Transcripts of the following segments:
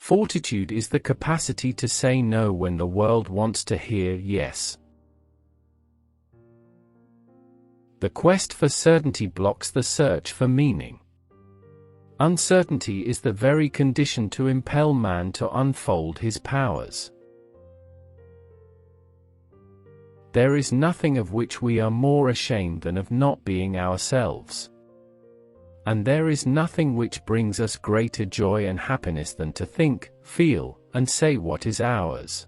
Fortitude is the capacity to say no when the world wants to hear yes. The quest for certainty blocks the search for meaning. Uncertainty is the very condition to impel man to unfold his powers. There is nothing of which we are more ashamed than of not being ourselves. And there is nothing which brings us greater joy and happiness than to think, feel, and say what is ours.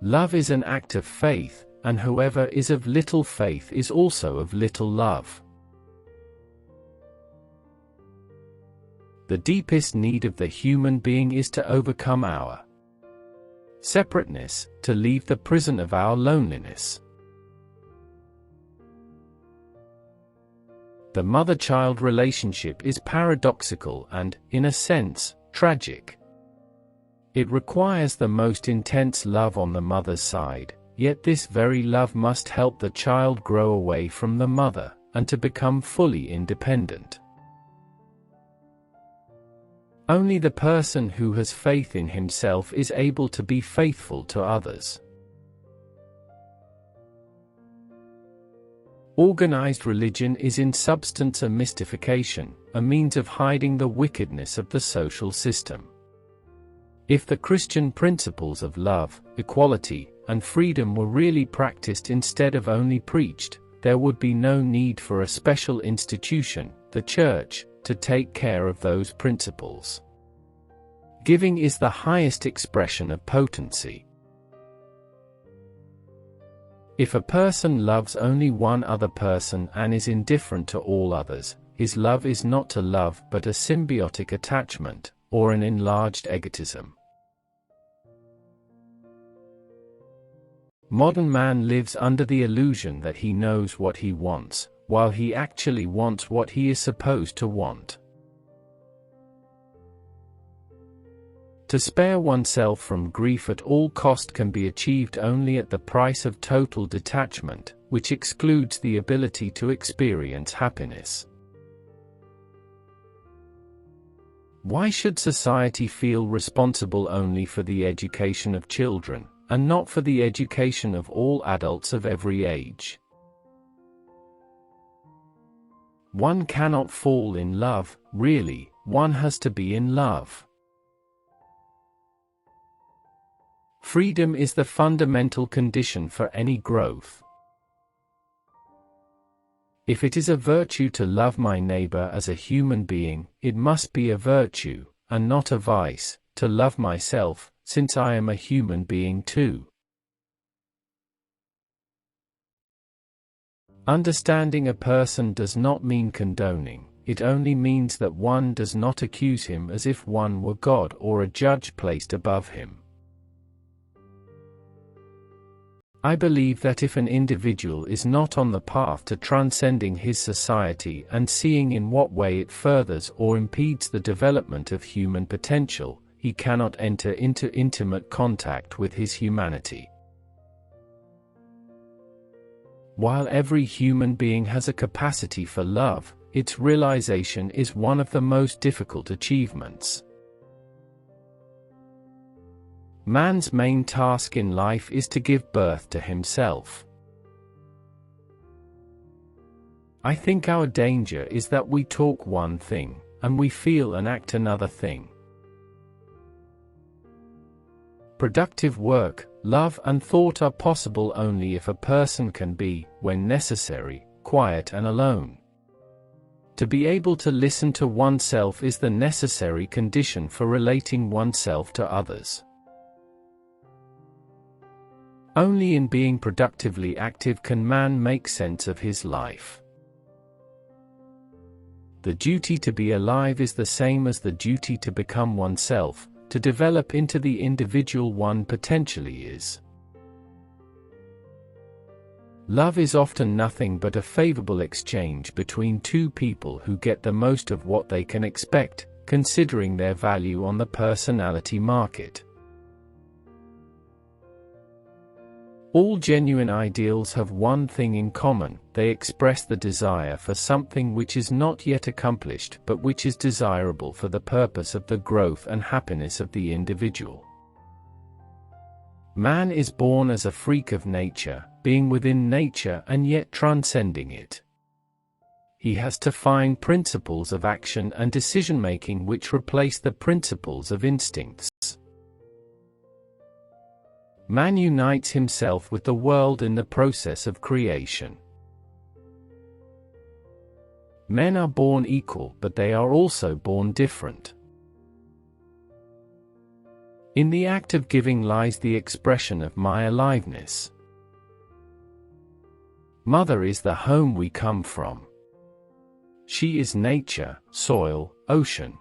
Love is an act of faith, and whoever is of little faith is also of little love. The deepest need of the human being is to overcome our separateness, to leave the prison of our loneliness. The mother-child relationship is paradoxical and, in a sense, tragic. It requires the most intense love on the mother's side, yet this very love must help the child grow away from the mother, and to become fully independent. Only the person who has faith in himself is able to be faithful to others. Organized religion is in substance a mystification, a means of hiding the wickedness of the social system. If the Christian principles of love, equality, and freedom were really practiced instead of only preached, there would be no need for a special institution, the Church, to take care of those principles. Giving is the highest expression of potency. If a person loves only one other person and is indifferent to all others, his love is not a love but a symbiotic attachment, or an enlarged egotism. Modern man lives under the illusion that he knows what he wants, while he actually wants what he is supposed to want. To spare oneself from grief at all cost can be achieved only at the price of total detachment, which excludes the ability to experience happiness. Why should society feel responsible only for the education of children, and not for the education of all adults of every age? One cannot fall in love, really, one has to be in love. Freedom is the fundamental condition for any growth. If it is a virtue to love my neighbor as a human being, it must be a virtue, and not a vice, to love myself, since I am a human being too. Understanding a person does not mean condoning, it only means that one does not accuse him as if one were God or a judge placed above him. I believe that if an individual is not on the path to transcending his society and seeing in what way it furthers or impedes the development of human potential, he cannot enter into intimate contact with his humanity. While every human being has a capacity for love, its realization is one of the most difficult achievements. Man's main task in life is to give birth to himself. I think our danger is that we talk one thing, and we feel and act another thing. Productive work, love and thought are possible only if a person can be, when necessary, quiet and alone. To be able to listen to oneself is the necessary condition for relating oneself to others. Only in being productively active can man make sense of his life. The duty to be alive is the same as the duty to become oneself, to develop into the individual one potentially is. Love is often nothing but a favorable exchange between two people who get the most of what they can expect, considering their value on the personality market. All genuine ideals have one thing in common: they express the desire for something which is not yet accomplished but which is desirable for the purpose of the growth and happiness of the individual. Man is born as a freak of nature, being within nature and yet transcending it. He has to find principles of action and decision-making which replace the principles of instincts. Man unites himself with the world in the process of creation. Men are born equal, but they are also born different. In the act of giving lies the expression of my aliveness. Mother is the home we come from. She is nature, soil, ocean.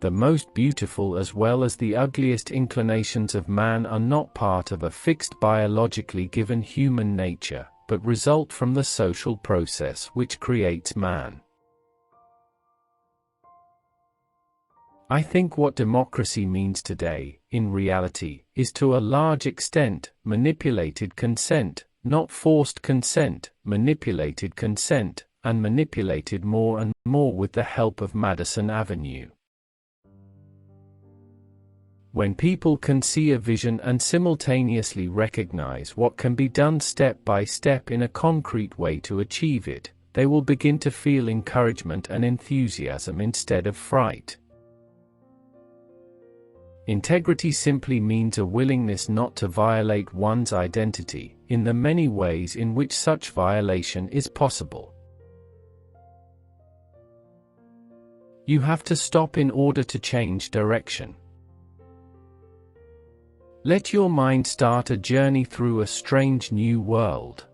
The most beautiful as well as the ugliest inclinations of man are not part of a fixed biologically given human nature, but result from the social process which creates man. I think what democracy means today, in reality, is to a large extent, manipulated consent, not forced consent, manipulated consent, and manipulated more and more with the help of Madison Avenue. When people can see a vision and simultaneously recognize what can be done step by step in a concrete way to achieve it, they will begin to feel encouragement and enthusiasm instead of fright. Integrity simply means a willingness not to violate one's identity, in the many ways in which such violation is possible. You have to stop in order to change direction. Let your mind start a journey through a strange new world.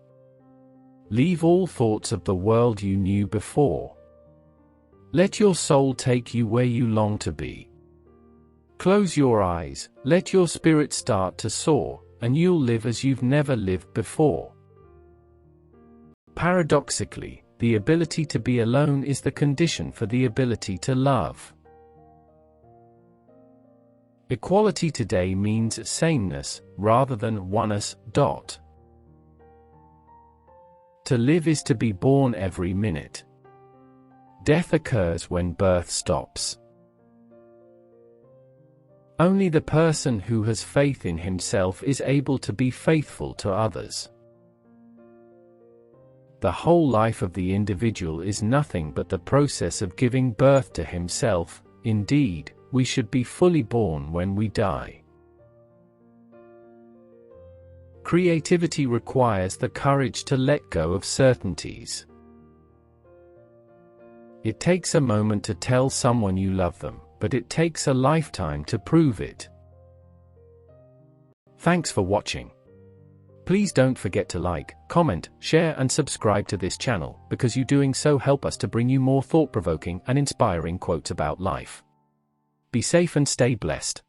Leave all thoughts of the world you knew before. Let your soul take you where you long to be. Close your eyes, let your spirit start to soar, and you'll live as you've never lived before. Paradoxically, the ability to be alone is the condition for the ability to love. Equality today means sameness, rather than oneness. To live is to be born every minute. Death occurs when birth stops. Only the person who has faith in himself is able to be faithful to others. The whole life of the individual is nothing but the process of giving birth to himself. Indeed, we should be fully born when we die. Creativity requires the courage to let go of certainties. It takes a moment to tell someone you love them, but it takes a lifetime to prove it. Thanks for watching. Please don't forget to like, comment, share and subscribe to this channel, because you doing so help us to bring you more thought-provoking and inspiring quotes about life. Be safe and stay blessed.